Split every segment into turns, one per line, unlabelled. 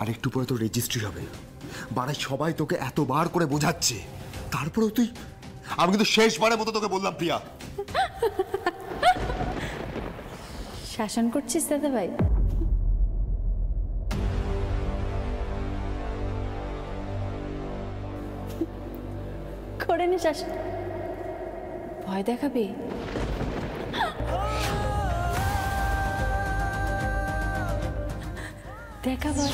আর একটু পরে তোর রেজিস্ট্রি হবে। বাড়ায় সবাই তোকে এতবার করে বোঝাচ্ছে, তারপরেও তুই। আমি কিন্তু শেষবারের মতো তোকে বললাম প্রিয়া।
শাসন করছিস দাদা ভাই? করে নি শাসন। ভয় দেখাবি? দেখাবো।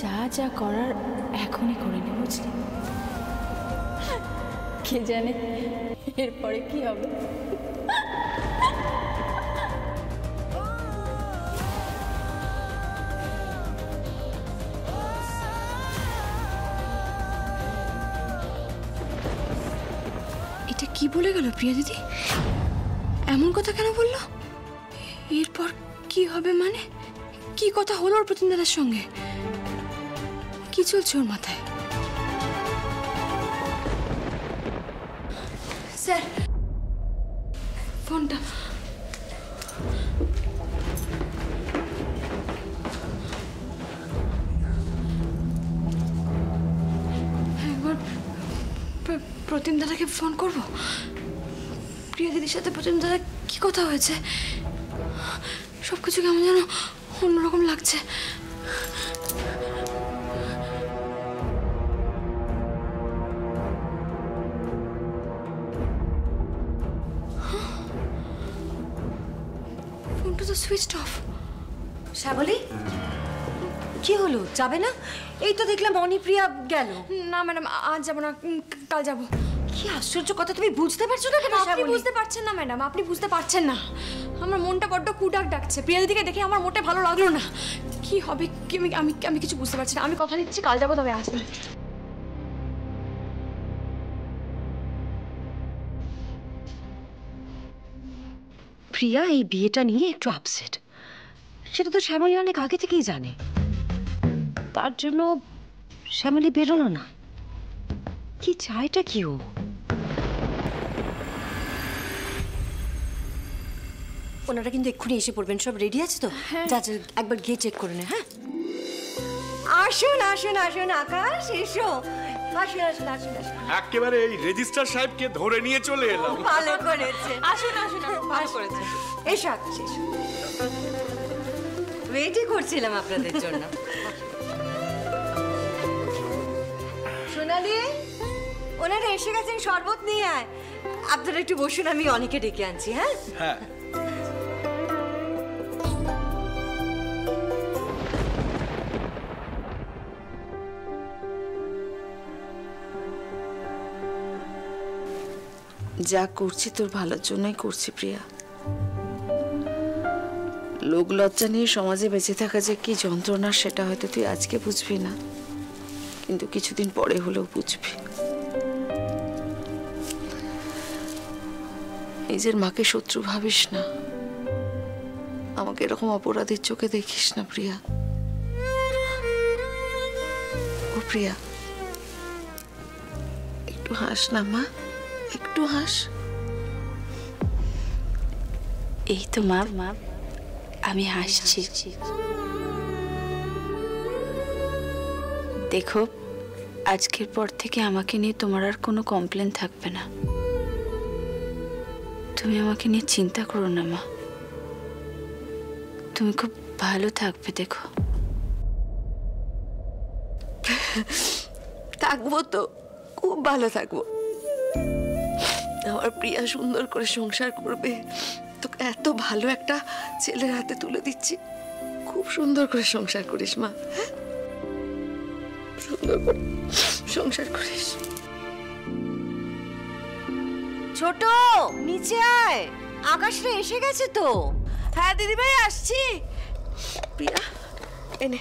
যা যা করার এখনই করে নি, বুঝলি? কে জানে এরপরে কি হবে।
এটা কি বলে গেল প্রিয়া দিদি? এমন কথা কেন বললো? এরপর কি হবে মানে? কি কথা হলো ওর প্রতিম দাদার সঙ্গে? কি চলছে ওর মাথায়? স্যার, ফোনটা। একবার প্রতিম দাদাকে ফোন করবো। প্রিয়া দিদির সাথে প্রতিম দাদা কি কথা হয়েছে? সবকিছু কেমন যেন অন্যরকম লাগছে। ফোনটা তো সুইচ অফ।
শ্যামলী, কি হলো? যাবে না? এই তো দেখলাম অনিপ্রিয়া গেল।
না ম্যাডাম, আজ যাবো না, কাল যাবো।
কি আশ্চর্য কথা, তুমি বুঝতে পারছো না কেন?
আপনি বুঝতে পারছেন না ম্যাডাম, আপনি বুঝতে পারছেন না। আমার মনটা বড্ড কুডাক ডাকছে। প্রিয়া দিদিকে দেখে আমার মোটে ভালো লাগলো না। কি হবে আমি কিছু বুঝতে পারছি না। আমি কথা দিচ্ছি কাল যাবো, তবে আসবে।
প্রিয়া এই বিয়েটা নিয়ে একটু আপসেট, সেটা তো শ্যামলী অনেক আগে থেকেই জানে। তার জন্য শ্যামলী বেরোলো না। কি চাইটা কি ও? ওনারা কিন্তু এক্ষুনি এসে পড়বেন। সব রেডি আছে তো? যা যা একবার গিয়ে চেক করে নে। হ্যাঁ, আসুন আসুন আসুন আকাশ, এসো। আসুন আসুন আসুন আসুন।
একেবারে এই রেজিস্ট্রার সাহেবকে ধরে নিয়ে চলে এলাম।
ভালো করেছে।
আসুন আসুন, ভালো করেছে।
এসো আকাশ, এসো। ওয়েটই করছিলাম আপনাদের জন্য। সোনালি, ওনারা এসে গেছেন, শরবত নিয়ে আয়। আপনারা একটু বসুন, আমি অনেকে ডেকে আনছি। হ্যাঁ
হ্যাঁ,
যা করছি তোর ভালোর জন্যই করছি প্রিয়া। লোক লজ্জা নিয়ে সমাজে বেঁচে থাকা যে কি যন্ত্রণা, সেটা হয়তো তুই আজকে বুঝবি না, কিন্তু কিছুদিন পরে হলেও বুঝবি। নিজের মাকে শত্রু ভাবিস না, আমাকে এরকম অপরাধীর চোখে দেখিস না প্রিয়া। ও প্রিয়া, একটু হাস না মা, একটু হাস।
এই তো মা, আমি হাসছি। দেখো, আজকের পর থেকে আমাকে নিয়ে তোমার আর কোনো কমপ্লেন থাকবে না। তুমি আমাকে নিয়ে চিন্তা করো না মা, তুমি খুব ভালো থাকবে। দেখো,
থাকবো তো, খুব ভালো থাকবো। আমার প্রিয়া সুন্দর করে সংসার করবে, তোকে এত ভালো একটা ছেলের হাতে তুলে দিচ্ছি। খুব সুন্দর করে সংসার করিস মা, সুন্দর করে সংসার করিস।
ছোট, নিচে আয়, আকাশটা এসে গেছে তো।
হ্যাঁ দিদিভাই, আসছি। প্রিয়া, এনে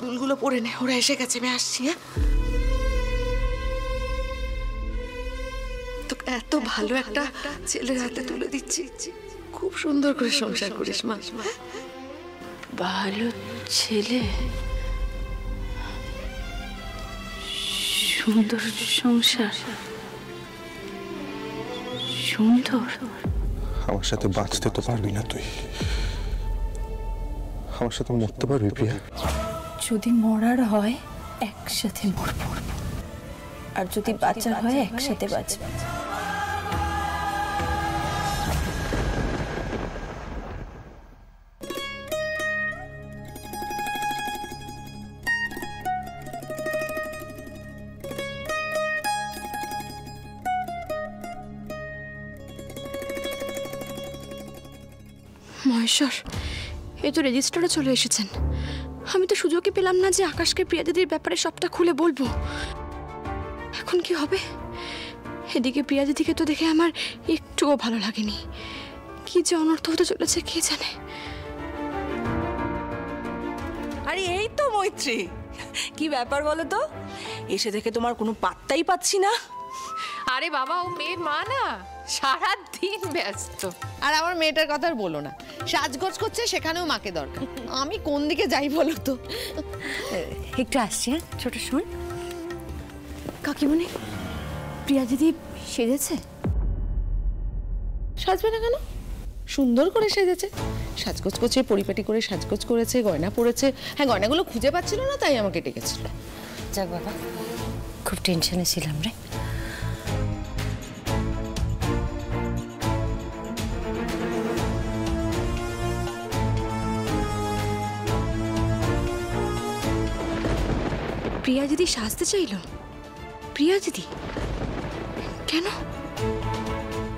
দুলগুলো পরে নে, ওরা এসে গেছে, আমি আসছি। হ্যাঁ, তোকে এত ভালো একটা ছেলের হাতে তুলে দিচ্ছি, খুব সুন্দর করে সংসার করিস মা।
ভালো ছেলে, সুন্দর সংসার, সুন্দর।
আমার সাথে বাঁচতে তো পারবি না তুই, আমার সাথে মরতে পারবি প্রিয়া?
যদি মরার হয় একসাথে মরব, আর যদি বাঁচার হয় একসাথে বাঁচব।
মহেশ্বর, এই তো রেজিস্টারে চলে এসেছেন। আমি তো সুযোগই পেলাম না যে আকাশকে প্রিয়া দিদির ব্যাপারে সবটা খুলে বলবো। এখন কি হবে? এদিকে প্রিয়া দিদিকে তো দেখে আমার একটুও ভালো লাগেনি। কি যে অনর্থ হতে চলেছে কে জানে।
আরে এই তো মৈত্রী, কি ব্যাপার বলো তো? এসে দেখে তোমার কোনো পাত্তাই পাচ্ছি না।
আরে বাবা, ও মেয়ের মা না, সারা দিন ব্যস্ত।
আর আমার মেয়েটার কথা আর বলো না, সাজগোজ করছে সেখানেও মাকে দরকার। আমি কোন দিকে যাই বলো তো?
একটু আসছি, হ্যাঁ ছোট শোন।
কাকিমণি, প্রিয়া দিদি সেজেছে?
সাজবে না কেন? সুন্দর করে সেজেছে, সাজগোজ করছে, পরিপাটি করে সাজগোজ করেছে, গয়না পরেছে। হ্যাঁ, গয়নাগুলো খুঁজে পাচ্ছিল না, তাই আমাকে ডেকেছিল।
যাক বাবা, খুব টেনশনে ছিলাম রে।
প্রিয়া দিদি সাজতে চাইলো? প্রিয়া দিদি কেন?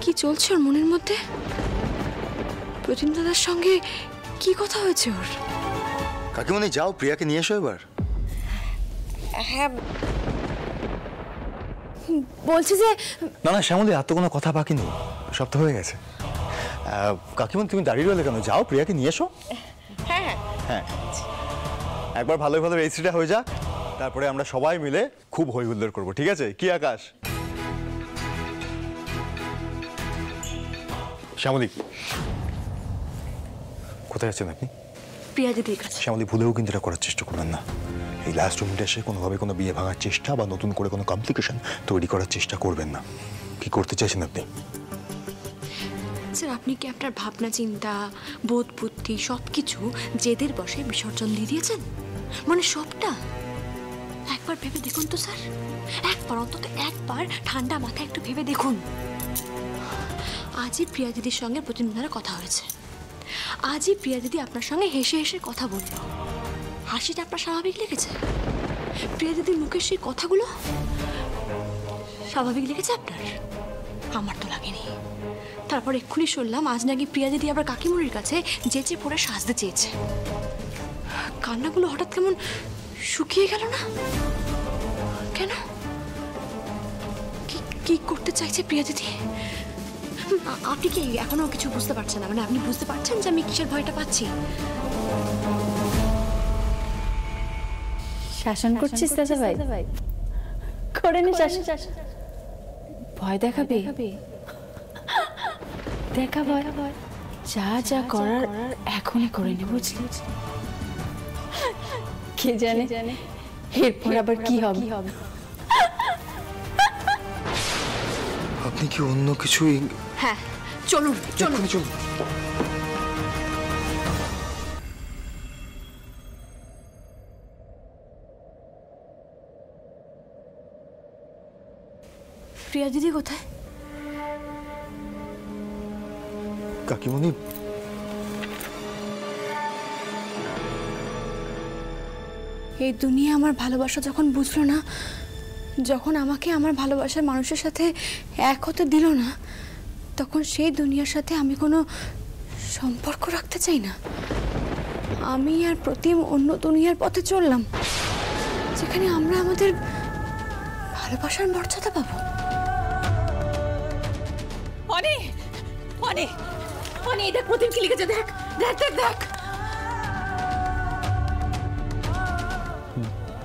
কি চলছে ওর মনের মধ্যে? প্রতিম দাদার সঙ্গে কি কথা হয়েছে ওর?
কাকিমণি যাও, প্রিয়াকে নিয়ে এসো এবার।
হ্যাঁ, বলছি যে
না না শ্যামলী, আর তো কোনো কথা বাকি নেই, সব তো হয়ে গেছে। কাকিমণি তুমি দাঁড়িয়ে রইলে কেন? যাও, প্রিয়াকে নিয়ে এসো।
হ্যাঁ
হ্যাঁ, একবার ভালো ভালো রেজিস্ট্রিটা হয়ে যাক, তারপরে আমরা সবাই মিলে খুব হই হুল্লোড় করবো, ঠিক আছে? কি আকাশ? শ্যামলী, কোথায় আছেন আপনি?
প্রিয়া দিদির কাছে।
শ্যামলী, ভুলেও কিন্তু এটা করার চেষ্টা করবেন না। এই লাস্ট মিনিটে এসে কোনোভাবে কোনো বিয়ে ভাঙার চেষ্টা বা নতুন করে কোনো কমপ্লিকেশন তৈরি করার চেষ্টা করবেন না। কি করতে চাইছেন আপনি?
স্যার, আপনি কি আপনার ভাবনা চিন্তা, বোধ বুদ্ধি সব কিছু জেদের বসে বিসর্জন দিয়ে দিয়েছেন? মানে সবটা? একবার ভেবে দেখুন তো স্যার, একবার, অন্তত একবার ঠান্ডা মাথায় একটু ভেবে দেখুন। আজই প্রিয়া দিদির সঙ্গে প্রতিদিনের কথা হয়েছে, আজই প্রিয়া দিদি আপনার সঙ্গে হেসে হেসে কথা বলল। হাসিটা আপনার স্বাভাবিক লেগেছে? প্রিয়া দিদির মুখের সেই কথাগুলো স্বাভাবিক লেগেছে আপনার? আমার তো লাগেনি। তারপর এক্ষুনি শুনলাম আজ নাকি প্রিয়া দিদি আবার কাকিমুনির কাছে যেচে পড়ে সাজতে চেয়েছে। কান্নাগুলো হঠাৎ কেমন শুকিয়ে গেল না কেন? কি করতে চাইছে প্রিয়া দিদি? আপনি কি এখনো কিছু বুঝতে পারছেন না? মানে আপনি বুঝতে পারছেন যে আমি কিসের ভয়টা পাচ্ছি?
শাসন করছিস দাদা ভাই? করে নি শাসন। ভয় দেখাবে? দেখা ভয়, যা যা করার এখনই করে নে, বুঝলি? কে জানে এরপর আবার কি হবে।
আপনি কি অন্য কিছু?
হ্যাঁ, চলুন চলুন
চলুন।
প্রিয়া দিদি কোথায়?
কাকিমণি,
এই দুনিয়া আমার ভালোবাসা যখন বুঝলো না, যখন আমাকে আমার ভালোবাসার মানুষের সাথে এক হতে দিল না, তখন সেই দুনিয়ার সাথে আমি কোনো সম্পর্ক রাখতে চাই না। আমি আর প্রতিম অন্য দুনিয়ার পথে চললাম, যেখানে আমরা আমাদের ভালোবাসার মর্যাদা পাবো।
অনি, অনি, অনি, দেখ প্রতিম কি লিখেছে, দেখ দেখ দেখ দেখ।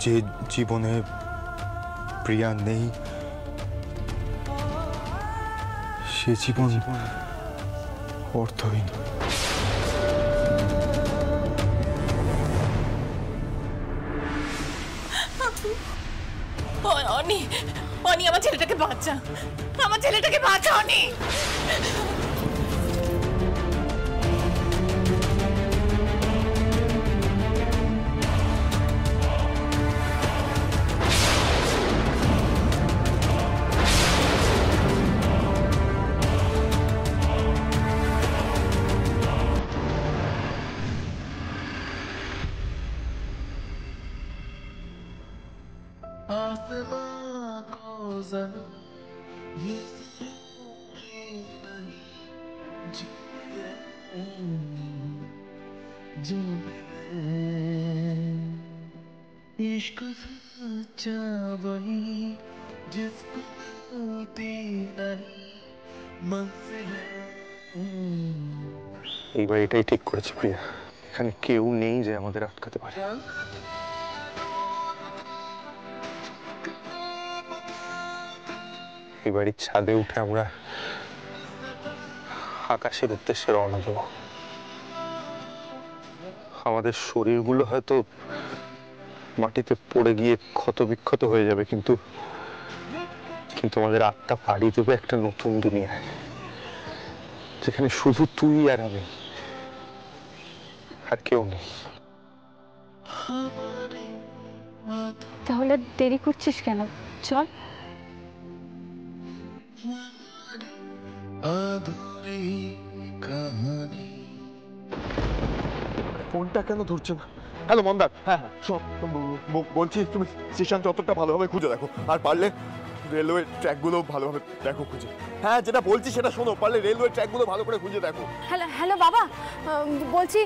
যে জীবনে প্রিয়া নেই, সে জীবন অর্থহীন।
অনি, অনি, আমার ছেলেটাকে বাঁচা, আমার ছেলেটাকে বাঁচা অনি।
इश्क सच्चा वही जिसको मिलती नहीं मंजिल।
এইবার এটাই ঠিক করেছে প্রিয়া, এখানে কেউ নেই যে আমাদের আটকাতে পারে। এই বাড়ির ছাদে উঠে আমরা আকাশের উদ্দেশ্যে রওনা দেব। আমাদের শরীরগুলো হয়তো মাটিতে পড়ে গিয়ে ক্ষত বিক্ষত হয়ে যাবে, কিন্তু আমাদের আত্মা পাড়ি দেবে একটা নতুন দুনিয়ায়, যেখানে শুধু তুই আর আমি, আর কেউ নেই।
তাহলে দেরি করছিস কেন? চল।
ফোনটা কেন ধরছে না? হ্যালো মন্দার, হ্যাঁ সব বলছি, তুমি স্টেশন চত্বরটা ভালোভাবে খুঁজে দেখো, আর পারলে রেলওয়ে ট্র্যাকগুলো ভালোভাবে দেখো খুঁজে। হ্যাঁ, যেটা বলছি সেটা শোনো, পারলে রেলওয়ে ট্র্যাকগুলো ভালো করে খুঁজে দেখো।
হ্যালো হ্যালো বাবা, বলছি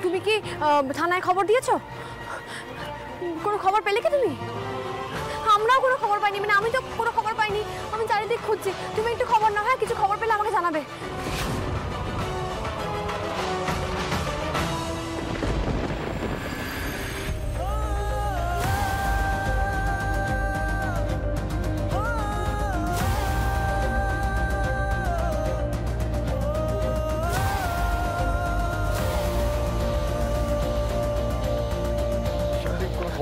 তুমি কি থানায় খবর দিয়েছো? কোনো খবর পেলে কি তুমি? আমরাও কোনো খবর পাইনি, মানে আমি তো কোনো খবর পাইনি, আমি চারিদিক খুঁজছি। তুমি একটু খবর নাও, হ্যাঁ? কিছু খবর পেলে আমাকে জানাবে।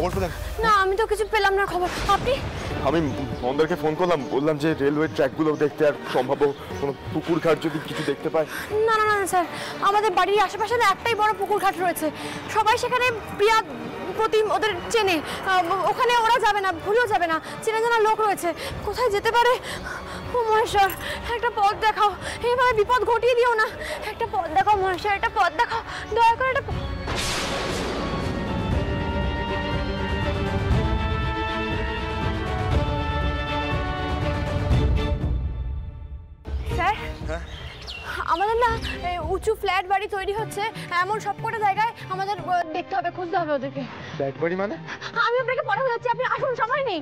খবর পেলেন?
না, আমি তো কিছু পেলাম না খবর। আপনি?
আমি মন্দারকে ফোন করলাম, বললাম যে রেলওয়ে ট্র্যাকগুলো দেখতে, আর সম্ভাব্য কোনো পুকুর ঘাট যদি কিছু দেখতে পায়।
না না না স্যার, আমাদের বাড়ির আশেপাশে না একটাই বড় পুকুর ঘাট রয়েছে, সবাই সেখানে প্রিয়া প্রতিম ওদের চেনে, ওখানে ওরা যাবে না, ভুলেও যাবে না, চেনা জানা লোক রয়েছে। কোথায় যেতে পারে? ও মহেশ্বর, একটা পথ দেখাও, এভাবে বিপদ ঘটিয়ে দিও না, একটা পথ দেখাও মহেশ্বর, একটা পথ দেখাও, দয়া করে একটা। স্যার, আমাদের না উঁচু ফ্ল্যাট বাড়ি তৈরি হচ্ছে, এমন সবকটা জায়গায় আমাদের দেখতে হবে, খুঁজতে হবে ওদেরকে।
ফ্ল্যাট বাড়ি মানে?
আমি আপনাকে পরে যাচ্ছি, আপনি আসুন, সময় নেই।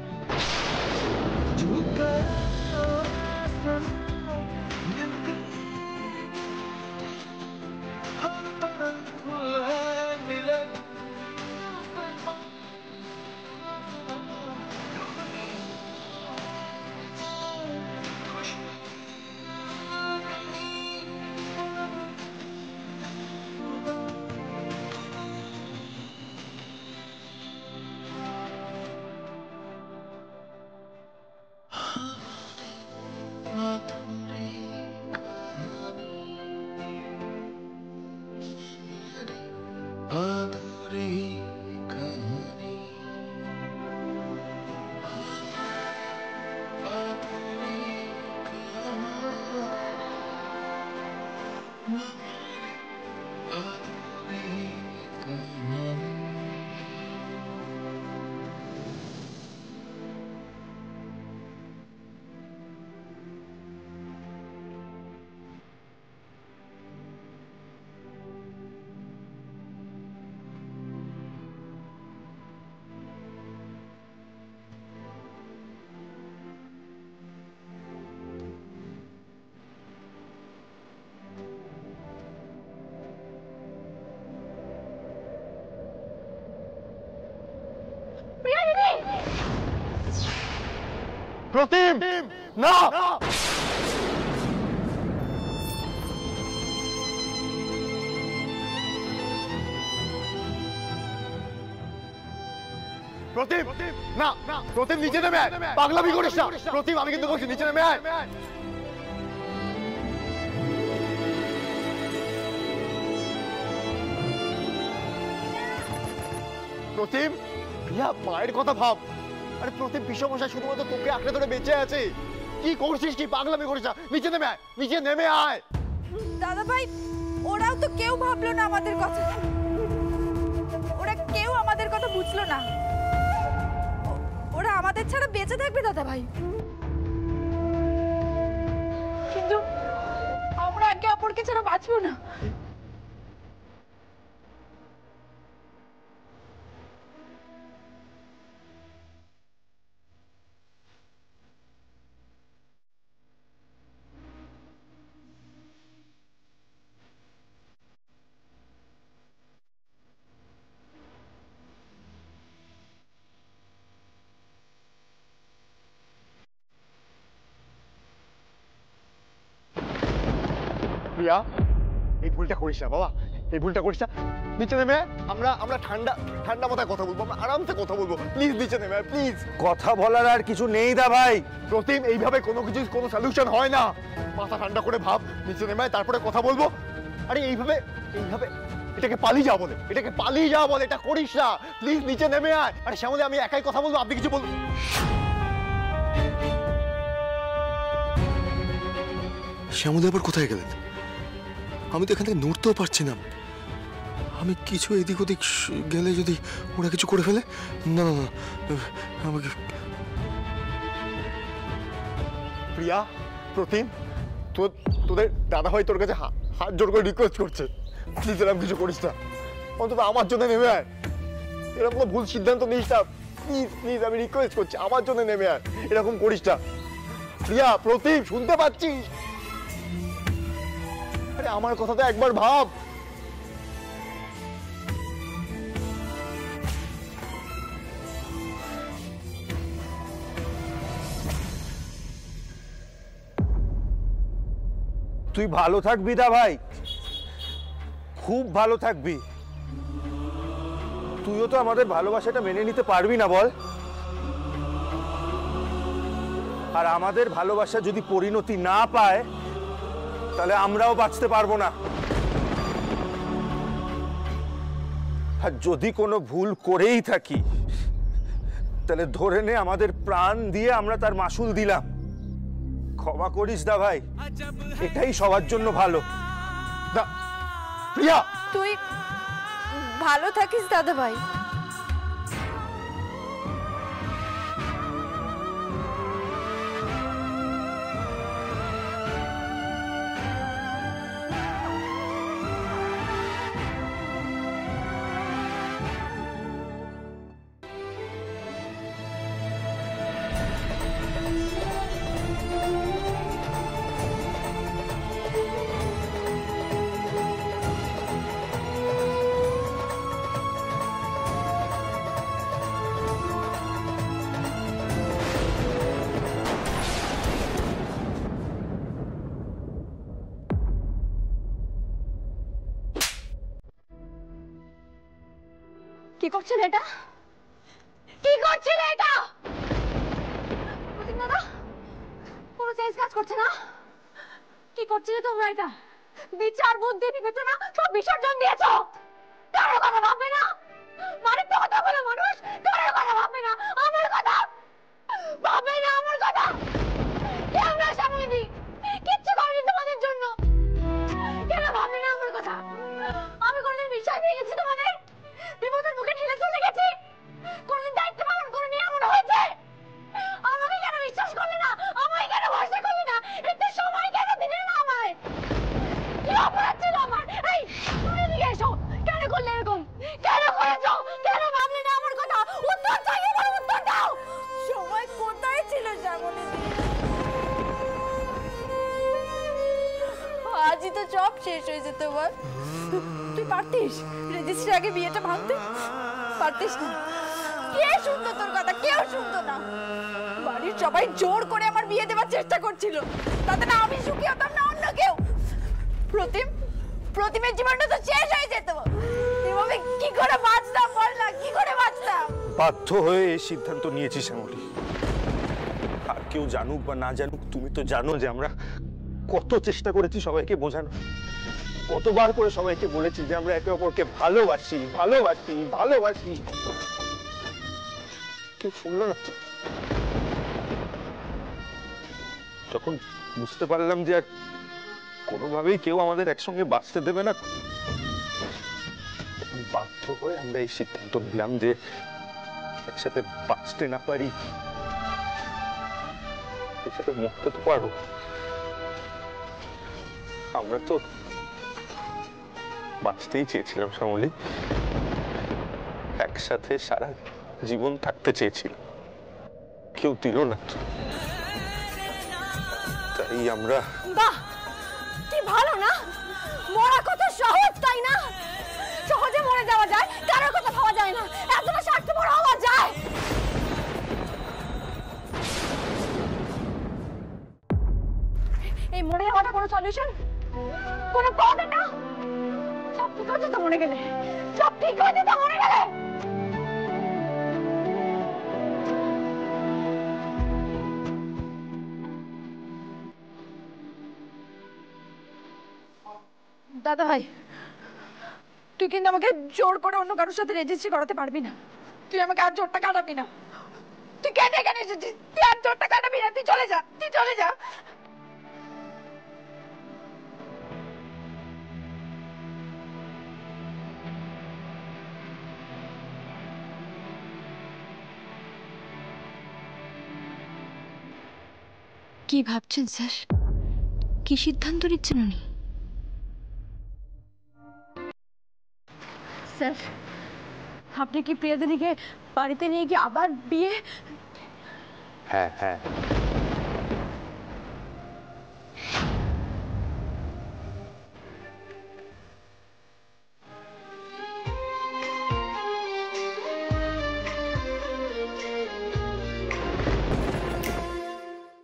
প্রতিম, না! প্রতিম, না! প্রতিম, নিচে নেমে আয়! পাগলামি করিস না! প্রতিম, আমি কিন্তু বলছি নিচে নেমে আয়! প্রতিম, প্রিয়া, মায়ের কথা ভাব। আরে প্রতিম, পিসমশাই শুধুমাত্র তোকে আঁকড়ে ধরে বেঁচে আছে। কি করছিস? কি পাগলামি করিস না! নিচে নেমে আয়! নিচে নেমে আয়!
দাদা ভাই, ওরাও তো কেউ ভাবলো না আমাদের কথা, ওরা কেউ আমাদের কথা বুঝলো না। ওরা
আমাদের ছাড়া বেঁচে থাকবে দাদা ভাই? কিন্তু আমরা একে অপরকে ছাড়া বাঁচবো না।
প্রিয়া, এই ভুলটা করিস না বাবা, এই ভুলটা করিস না। নিচে নেমে আমরা ঠান্ডা ঠান্ডা মাথায় কথা বলবো, আমরা আরামসে কথা বলবো। প্লিজ নিচে নেমে প্লিজ।
কথা বলার আর কিছু নেই দা ভাই।
প্রতিম, এইভাবে কোনো কিছু কোনো সলিউশন হয় না। মাথা ঠান্ডা করে ভাব, নিচে নেমে তারপরে কথা বলবো। আরে এইভাবে এটাকে পালিয়ে যাওয়া বলে, এটাকে পালিয়ে যাওয়া বলে, এটা করিস না। প্লিজ নিচে নেমে আয়। আরে শ্যামলী, আমি একাই কথা বলবো, আপনি কিছু বলুন।
শ্যামলী আবার কোথায় গেলেন? আমি তো এখান থেকে নড়তেও পারছি না। আমি কিছু এদিক ওদিক গেলে যদি ওরা কিছু করে ফেলে। না না না, আমাকে।
প্রিয়া, প্রতিম, তোদের দাদা ভাই তোর কাছে হাত জোর করে রিকোয়েস্ট করছে, প্লিজ এরকম কিছু করিস না। অন্তত আমার জন্য নেমে আয়। এরকম কোনো ভুল সিদ্ধান্ত নিস না, প্লিজ প্লিজ, আমি রিকোয়েস্ট করছি, আমার জন্য নেমে আয়। এরকম করিস না। প্রিয়া, প্রতিম, শুনতে পাচ্ছিস? আরে আমার কথাটা একবার ভাব।
তুই ভালো থাকবি দা ভাই, খুব ভালো থাকবি। তুইও তো আমাদের ভালোবাসাটা মেনে নিতে পারবি না বল? আর আমাদের ভালোবাসা যদি পরিণতি না পায়, তাহলে আমরাও বাঁচতে পারবো না। আর যদি কোনো ভুল করেই থাকি, তাহলে ধরে নে আমাদের প্রাণ দিয়ে আমরা তার মাসুল দিলাম। ক্ষমা করিস দা ভাই, এটাই সবার জন্য ভালো।
প্রিয়া,
তুই ভালো থাকিস দাদা ভাই। কি করছেন এটা? কি করছেন এটা? দাদা, কোনো চেঞ্জ কাজ করছে না। কি করছিলে তোমরা এটা? বিচার বুদ্ধি বিবেচনা সব বিসর্জন দিয়েছো। কারোর কথা ভাববে না? মানিক তো কথা বলে মানুষ, কারোর কথা ভাববে না। আমার কথা ভাববে না, আমার কথা। কেন না সামনে কিচ্ছু করেনি তোমাদের জন্য, কেন ভাববে না আমার কথা? আমি কোনদিন বিশ্বাস দিয়ে গেছি তোমাদের? বিপদের মুখে ঠেলে চলে গেছি? কোনদিন দায়িত্ব পালন করে নিয়ে এমন হয়েছে? আমাকে কেন বিশ্বাস করলে না? আমায় কেন ভরসা করলে না? এতে সময় কেন দিলে না আমায়? কি অপরাধ ছিল আমার? এই তুমি এদিকে এসো। কেন করলে এরকম? কেন করেছো? কেন ভাবলে না আমার কথা? উত্তর চাই, এবার উত্তর দাও। সময় কোথায় ছিল শ্যামলী? আজই তো সব শেষ হয়েছে তোমার। তুই পারতিস রেজিস্ট্রি আগে বিয়েটা ভাঙতে? পারতিস না। কে শুনতো তোর কথা? কেউ শুনতো না। বাড়ির সবাই জোর করে আমার বিয়ে দেওয়ার চেষ্টা করছিল, তাতে না আমি সুখী হতাম না অন্য কেউ। প্রতিমের জীবনটা তো শেষ হয়ে যেত। এভাবে কি করে বাঁচতাম বল না? কি করে বাঁচতাম?
বাধ্য হয়ে এই সিদ্ধান্ত নিয়েছি শ্যামলী। আর কেউ জানুক বা না জানুক, তুমি তো জানো যে আমরা কত চেষ্টা করেছি সবাইকে বোঝানো, কতবার করে সবাইকে বলেছি যে আমরা একে অপরকে ভালোবাসি ভালোবাসি ভালোবাসি। কেউ শুনলো না। যখন বুঝতে পারলাম যে আর কোনোভাবেই কেউ আমাদের একসঙ্গে বাঁচতে দেবে না, বাধ্য হয়ে আমরা এই সিদ্ধান্ত নিলাম যে একসাথে বাঁচতে না পারি একসাথে মরতে তো পারো। আমরা তো বাঁচতেই চেয়েছিলাম শ্যামলী, একসাথে সারা জীবন থাকতে চেয়েছিলাম, কেউ দিল না, তাই আমরা।
বাহ, কি ভালো না? মরা কত সহজ, তাই না? সহজে মরে যাওয়া যায়, কারোর কথা ভাবা যায় না, এতটা স্বার্থপর হওয়া যায়। এই মরে যাওয়াটা কোনো সলিউশন, কোনো পথ এটা? সব ঠিক হয়েছে তো মরে গেলে, সব ঠিক হয়েছে তো মরে গেলে। দাদা ভাই, তুই কিন্তু আমাকে জোর করে অন্য কারোর সাথে রেজিস্ট্রি করাতে পারবি না। তুই আমাকে আর জোরটা কাটাবি না। তুই কেন এখানে এসেছিস? তুই আর জোরটা কাটাবি না, তুই চলে যা, তুই চলে যা। কি ভাবছেন স্যার? কি সিদ্ধান্ত নিচ্ছেন উনি? স্যার, আপনি কি প্রিয়াদিনীকে বাড়িতে নিয়ে গিয়ে আবার বিয়ে?
হ্যাঁ হ্যাঁ